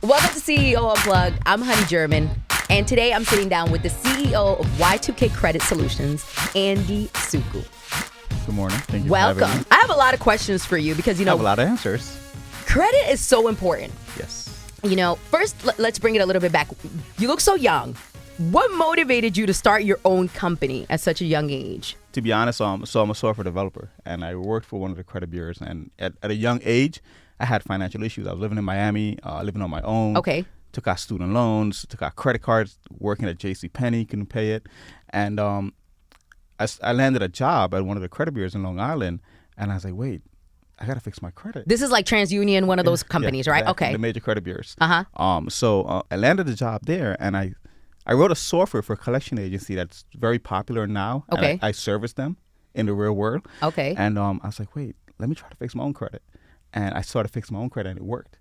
Welcome to CEO Unplugged. I'm Honey German, and today I'm sitting down with the CEO of Y2K Credit Solutions, Andy Sukhu. Good morning. Thank you Welcome. for having me. I have a lot of questions for you because, I have a lot of answers. credit is so important. Yes. First, let's bring it a little bit back. You look so young. What motivated you to start your own company at such a young age? To be honest, I'm a software developer, and I worked for one of the credit bureaus. And at a young age, I had financial issues. I was living in Miami, living on my own. Okay. Took out student loans, took out credit cards, working at JCPenney, couldn't pay it. And I landed a job at one of the credit bureaus in Long Island, and I was like, wait, I got to fix my credit. This is like TransUnion, one of those companies, Yeah, right? exactly, Okay. the major credit bureaus. Uh-huh. So I landed the job there, and I wrote a software for a collection agency that's very popular now. and Okay. I service them in the real world. Okay. And I was like, wait, let me try to fix my own credit. And I started fixing my own credit, and it worked.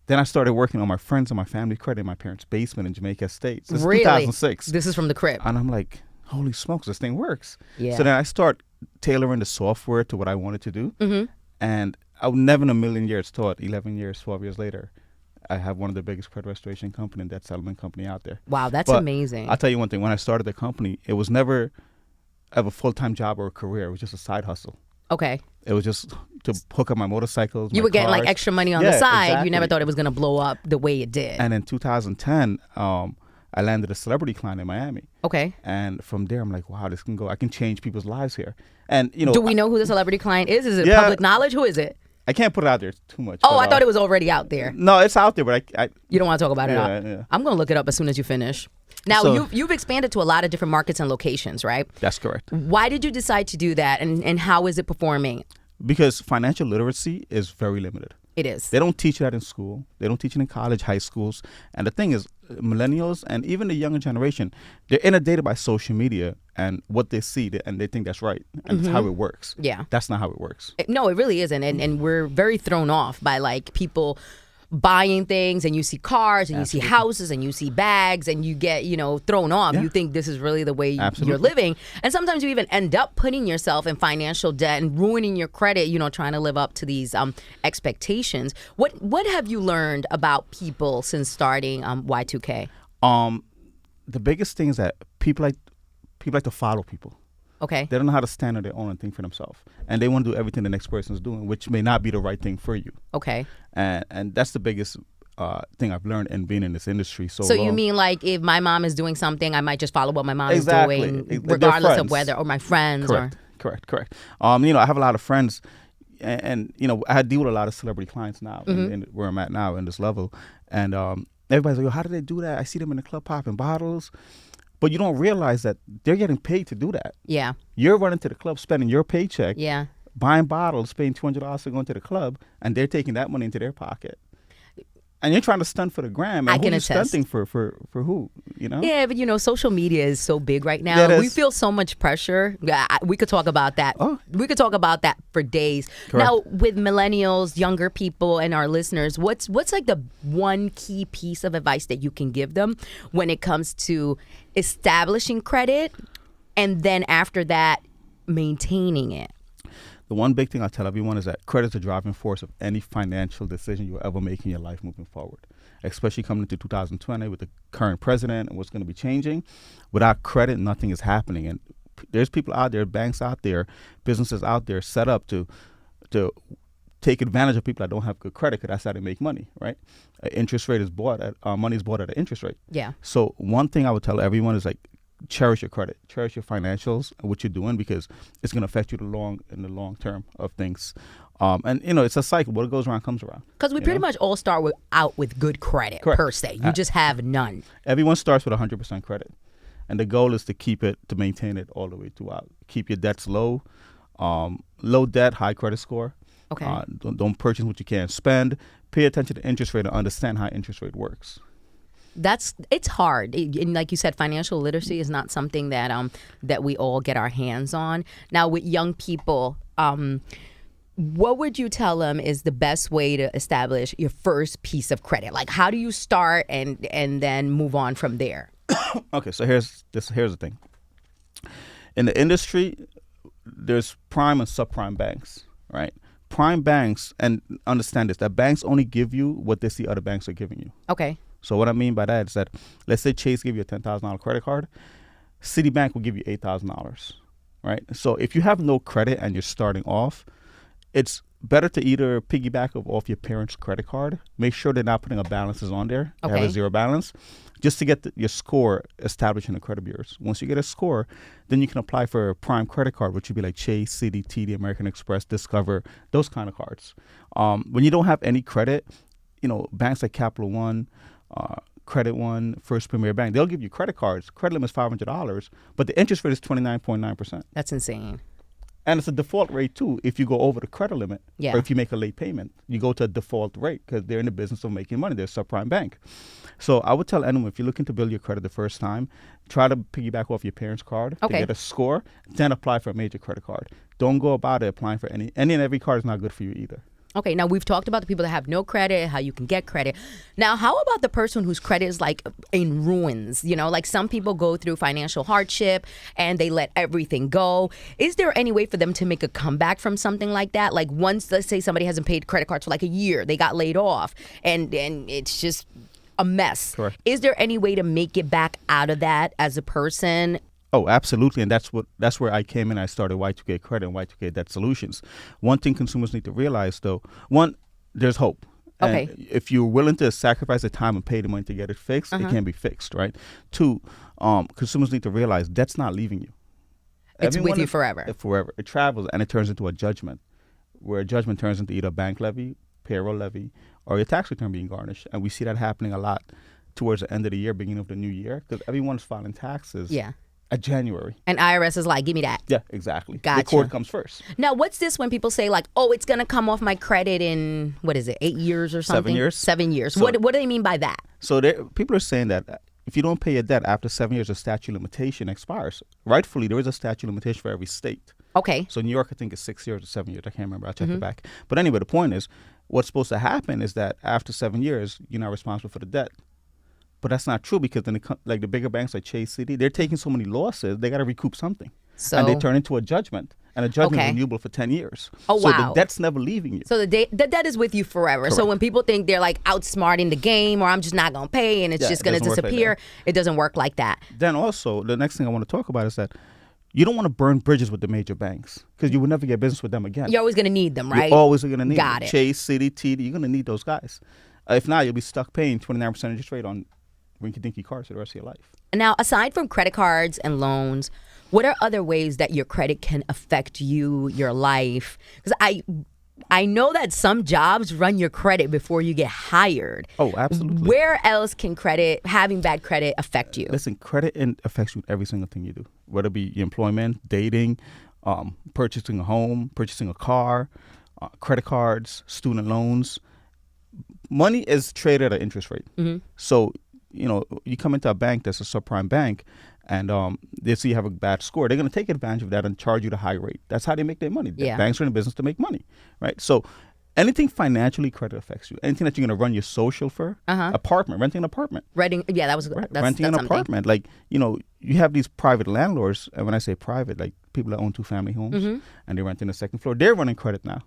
Then I started working on my friends and my family credit in my parents' basement in Jamaica Estates. This is Really? 2006. This is from the crib. And I'm like, holy smokes, this thing works. Yeah. So then I start tailoring the software to what I wanted to do. Mm-hmm. And I would never in a million years thought 11 years, 12 years later, I have one of the biggest credit restoration company and debt settlement company out there. Wow, that's But amazing. I'll tell you one thing. When I started the company, it was never of a full-time job or a career. It was just a side hustle. Okay. It was just to hook up my motorcycles, You my were getting like cars. extra money on Yeah, the side. You exactly. never thought it was going to blow up the way it did. And in 2010, I landed a celebrity client in Miami. Okay. And from there, I'm like, wow, this can go. I can change people's lives here. And, Do we know who the celebrity client is? Is it Yeah. public knowledge? Who is it? I can't put it out there too much. Oh, but, I thought it was already out there. No, it's out there, but I You don't want to talk about it. Yeah, Huh? yeah. I'm going to look it up as soon as you finish. Now, So- you've expanded to a lot of different markets and locations, right? that's correct. Why did you decide to do that, and how is it performing? Because financial literacy is very limited. It is. They don't teach that in school. They don't teach it in college, high schools. And the thing is, millennials and even the younger generation, they're inundated by social media and what they see, and they think that's right. And it's how it works. Yeah. That's not how it works. No, it really isn't. And we're very thrown off by like people buying things, and you see cars and you see houses and you see bags and you get, thrown off. Yeah. You think this is really the way you're Absolutely. living. And sometimes you even end up putting yourself in financial debt and ruining your credit, trying to live up to these expectations. What have you learned about people since starting Y2K? The biggest thing is that people like to follow people. Okay. They don't know how to stand on their own and think for themselves. And they want to do everything the next person's doing, which may not be the right thing for you. Okay. And that's the biggest thing I've learned in being in this industry so So long. you mean like if my mom is doing something, I might just follow what my mom Exactly. is doing, They're regardless of friends. whether, or my friends, Correct. I have a lot of friends, and I deal with a lot of celebrity clients now, in where I'm at now in this level, and everybody's like, "Yo, how do they do that? I see them in the club popping bottles," but you don't realize that they're getting paid to do that. Yeah. You're running to the club, spending your paycheck, Yeah. buying bottles, paying $200 to go into the club, and they're taking that money into their pocket. And you're trying to stunt for the gram. And I who can you attest. stunting for who? Yeah, but social media is so big right now. Yeah, it We is. feel so much pressure. We could talk about that. Oh. We could talk about that for days. Correct. Now, with millennials, younger people, and our listeners, what's like the one key piece of advice that you can give them when it comes to establishing credit, and then after that, maintaining it? The one big thing I tell everyone is that credit is the driving force of any financial decision you'll ever make in your life moving forward, especially coming into 2020 with the current president and what's going to be changing. Without credit, nothing is happening. And there's people out there, banks out there, businesses out there set up to take advantage of people that don't have good credit, because that's how they make money, right? Interest rate is bought at, money is bought at an interest rate. Yeah. So one thing I would tell everyone is like, cherish your credit, cherish your financials, and what you're doing, because it's going to affect you in the long term of things. And it's a cycle. What goes around comes around. Because we pretty much all start out with good credit, Correct. per se. You just have none. Everyone starts with 100% credit, and the goal is to maintain it all the way throughout. Keep your debts low, low debt, high credit score. Okay. Don't purchase what you can't spend. Pay attention to interest rate and understand how interest rate works. It's hard. And like you said, financial literacy is not something that we all get our hands on. Now, with young people, what would you tell them is the best way to establish your first piece of credit? Like, how do you start and then move on from there? Okay, so here's the thing. In the industry, there's prime and subprime banks, right? prime banks, and understand this, that banks only give you what they see other banks are giving you. Okay. So what I mean by that is that, let's say Chase gave you a $10,000 credit card, Citibank will give you $8,000, right? So if you have no credit and you're starting off, it's better to either piggyback off your parents' credit card, make sure they're not putting a balances on there, they have a zero balance, just to get your score established in the credit bureaus. Once you get a score, then you can apply for a prime credit card, which would be like Chase, Citi, TD, American Express, Discover, those kind of cards. When you don't have any credit, banks like Capital One, Credit One, First Premier Bank, they'll give you credit cards. Credit limit is $500, but the interest rate is 29.9%. That's insane. And it's a default rate, too, if you go over the credit limit or if you make a late payment. You go to a default rate because they're in the business of making money. They're a subprime bank. So I would tell anyone, if you're looking to build your credit the first time, try to piggyback off your parents' card to get a score, then apply for a major credit card. Don't go about it applying for any and every card is not good for you either. Okay, now we've talked about the people that have no credit, how you can get credit. Now, how about the person whose credit is like in ruins? Like some people go through financial hardship and they let everything go. Is there any way for them to make a comeback from something like that? Like once, let's say somebody hasn't paid credit cards for like a year, they got laid off and it's just a mess. Correct. Is there any way to make it back out of that as a person? Oh, absolutely. And that's where I came in. I started Y2K Credit and Y2K Debt Solutions. One thing consumers need to realize, though, one, there's hope. Okay. And if you're willing to sacrifice the time and pay the money to get it fixed, it can be fixed, right? Two, consumers need to realize debt's not leaving you. It's with you forever. Forever. It travels and it turns into a judgment, where a judgment turns into either a bank levy, payroll levy, or your tax return being garnished. And we see that happening a lot towards the end of the year, beginning of the new year, because everyone's filing taxes. Yeah. At January. And IRS is like, give me that. Yeah, exactly. Gotcha. The court comes first. Now, what's this when people say like, oh, it's going to come off my credit in, 8 years or something? 7 years. 7 years. So, what do they mean by that? So people are saying that if you don't pay your debt after 7 years, the statute of limitation expires. Rightfully, there is a statute of limitation for every state. Okay. So New York, I think, is 6 years or 7 years. I can't remember. I'll check it back. But anyway, the point is, what's supposed to happen is that after 7 years, you're not responsible for the debt. But that's not true because then like the bigger banks like Chase, Citi, they're taking so many losses, they got to recoup something. So, and they turn into a judgment. And a judgment is renewable for 10 years. Oh, so wow. the debt's never leaving you. So the debt is with you forever. Correct. So when people think they're like outsmarting the game or I'm just not going to pay and it's just going to disappear, like it doesn't work like that. Then also, the next thing I want to talk about is that you don't want to burn bridges with the major banks because you will never get business with them again. You're always going to need them, right? You're always going to need them. Got it. Chase, Citi, TD, you're going to need those guys. If not, you'll be stuck paying 29% interest rate on rinky-dinky cards for the rest of your life. Now, aside from credit cards and loans, what are other ways that your credit can affect you, your life? Because I know that some jobs run your credit before you get hired. Oh, absolutely. Where else can having bad credit affect you? Listen, credit affects you with every single thing you do, whether it be your employment, dating, purchasing a home, purchasing a car, credit cards, student loans. Money is traded at an interest rate. Mm-hmm. So, you come into a bank that's a subprime bank and they see you have a bad score. They're going to take advantage of that and charge you the high rate. That's how they make their money. Yeah. Banks are in the business to make money, right? So anything financially credit affects you. Anything that you're going to run your social for, renting an apartment. Renting an apartment. Like, you have these private landlords. And when I say private, like people that own 2-family homes and they're renting the second floor, they're running credit now.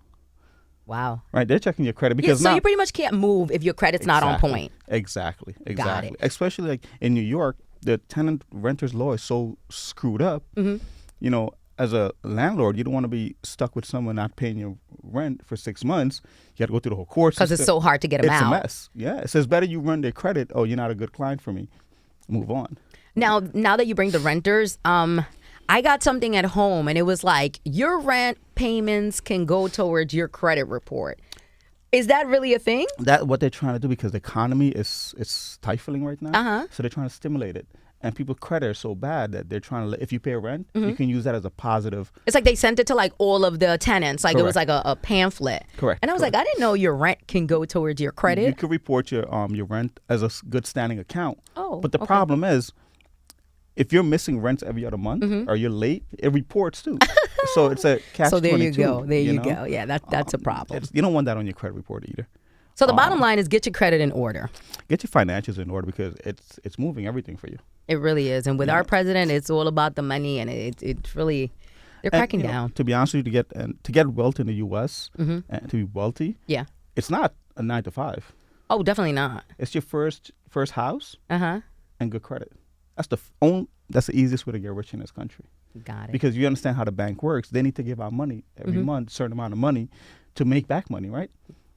Wow. Right, they're checking your credit because so you pretty much can't move if your credit's not on point. Exactly. Got it. Especially like in New York, the tenant renters law is so screwed up. Mm-hmm. As a landlord, you don't want to be stuck with someone not paying your rent for 6 months. You got to go through the whole court system. Because it's so hard to get them out. It's a mess. Yeah, it says better you run their credit. Oh, you're not a good client for me. Move on. Now that you bring the renters, I got something at home and it was like your rent payments can go towards your credit report. Is that really a thing? That's what they're trying to do because the economy is stifling right now. So they're trying to stimulate it. And people's credit is so bad that they're trying to, if you pay rent, you can use that as a positive. It's like they sent it to like all of the tenants. Like Correct. It was like a pamphlet. Correct. And I was like, I didn't know your rent can go towards your credit. You could report your rent as a good standing account. Oh, but the problem is, if you're missing rents every other month or you're late, it reports too. So it's a catch-22. So there you go. There you go. Yeah, that's a problem. You don't want that on your credit report either. So the bottom line is get your credit in order. Get your financials in order because it's moving everything for you. It really is. And with our president, it's all about the money and it's really... They're And, cracking down. to be honest with you, to get wealth in the U.S. And to be wealthy, Yeah. it's not a 9 to 5. Oh, definitely not. It's your first house Uh-huh. and good credit. That's the easiest way to get rich in this country. Got it. Because you understand how the bank works. They need to give out money every month, a certain amount of money, to make back money, right?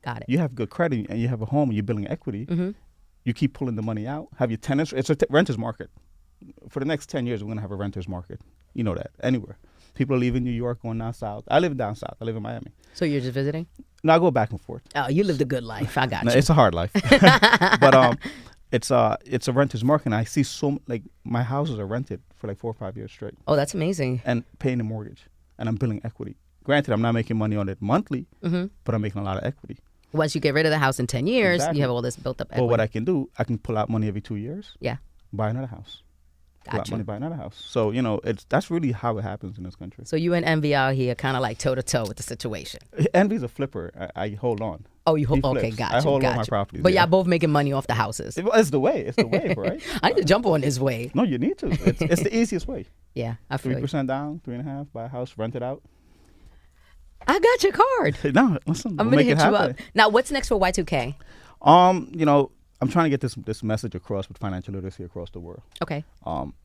Got it. You have good credit and you have a home and you're building equity. You keep pulling the money out. Have your tenants. It's a renter's market. For the next 10 years, we're going to have a renter's market. You know that. Anywhere. People are leaving New York, going down south. I live down south. I live in Miami. So you're just visiting? No, I go back and forth. Oh, you lived a good life. I got No, you. it's a hard life. But it's a renter's market. And I see my houses are rented for like 4 or 5 years straight. Oh, that's amazing. And paying the mortgage. And I'm building equity. Granted, I'm not making money on it monthly, but I'm making a lot of equity. Once you get rid of the house in 10 years, Exactly. you have all this built up equity. Well, what I can do, I can pull out money every 2 years. Yeah. Buy another house. Pull out Gotcha. money, buy another house. So, that's really how it happens in this country. So you and Envy out here kind of like toe-to-toe with the situation. Envy's a flipper. I hold on. Oh, you He hold. Okay, flips. gotcha. I hold on my gotcha. properties. But yeah. y'all both making money off the houses. It's the way. It's the wave, right? I need to jump on this way. No, you need to. It's the easiest way. Yeah, I feel you. 3% down, 3.5%, buy a house, rent it out. I got your card. No, listen, I'm we'll gonna make it hit you happen. up. Now, what's next for Y2K? I'm trying to get this message across with financial literacy across the world. Okay.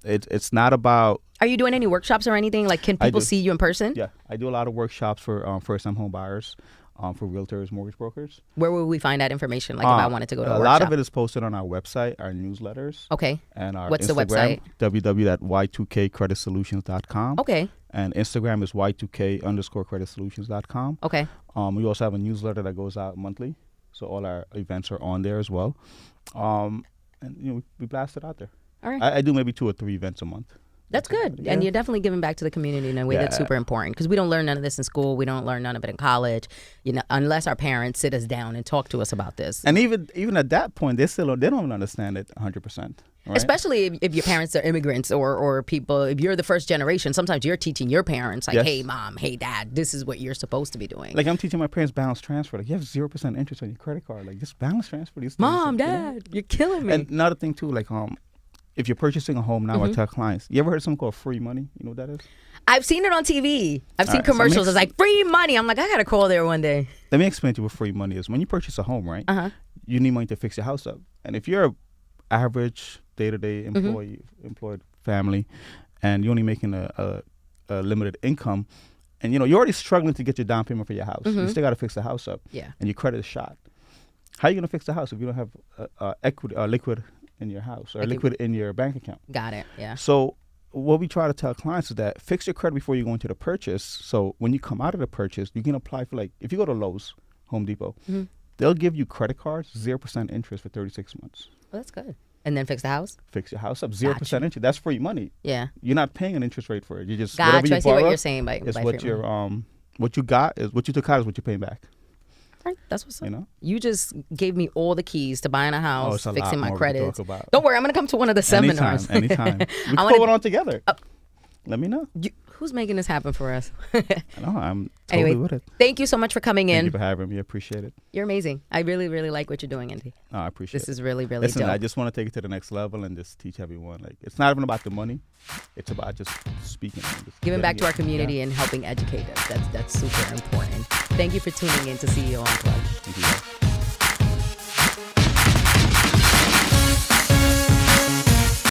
It's not about. Are you doing any workshops or anything? Like, can people do. see you in person? Yeah, I do a lot of workshops for first-time home buyers, for realtors, mortgage brokers. Where will we find that information? Like, if I wanted to go to a a workshop. lot of it is posted on our website, our newsletters. Okay. And our What's Instagram, the website? www.y2kcreditsolutions.com. Okay. And Instagram is y2k_creditsolutions.com. Okay. We also have a newsletter that goes out monthly, so all our events are on there as well. And we blast it out there. All right. I do maybe 2 or 3 events a month. That's good. Yeah. And you're definitely giving back to the community in a way that's super important, because we don't learn none of this in school. We don't learn none of it in college, unless our parents sit us down and talk to us about this. And even at that point, they don't even understand it 100%. Right? Especially if your parents are immigrants or people, if you're the first generation, sometimes you're teaching your parents, like, Yes. hey, mom, hey, dad, this is what you're supposed to be doing. Like, I'm teaching my parents balance transfer. Like, you have 0% interest on your credit card. Like, just balance transfer these things. Mom, dad, you're killing me. And another thing, too, like, if you're purchasing a home now, I tell clients, you ever heard of something called free money? You know what that is? I've seen it on TV. I've seen All right, so commercials. It's like free money. I'm like, I got to call there one day. Let me explain to you what free money is. When you purchase a home, right, you need money to fix your house up. And if you're an average day-to-day employed family, and you're only making a limited income, and you're already struggling to get your down payment for your house, you still got to fix the house up, Yeah. and your credit is shot. How are you going to fix the house if you don't have liquid in your house or liquid in your bank account? Got it. Yeah. So what we try to tell clients is that fix your credit before you go into the purchase. So when you come out of the purchase, you can apply for, like, if you go to Lowe's, Home Depot, they'll give you credit cards, 0% interest for 36 months. Well, that's good. And then fix the house? Fix your house up, 0% interest. That's free money. Yeah. You're not paying an interest rate for it. You just Gotcha. whatever you I see what borrow you're saying by is by what free money. your what you got is what you took out is what you're paying back. All right, that's what's up. You know? You just gave me all the keys to buying a house, it's a fixing lot my more to credit. talk about. Don't worry, I'm going to come to one of the seminars. Anytime. We can wanna- pull it on together. Let me know. Who's making this happen for us? No, I'm totally Anyway, with it. thank you so much for coming Thank in. you for having me. I appreciate it. You're amazing. I really, really like what you're doing, Andy. No, I appreciate This it. is really, really Listen, dope. I just want to take it to the next level and just teach everyone. Like, it's not even about the money. It's about just speaking. And just Giving back to our getting it. community and helping educate us. That's super important. Thank you for tuning in to CEO Unplugged. Thank you guys.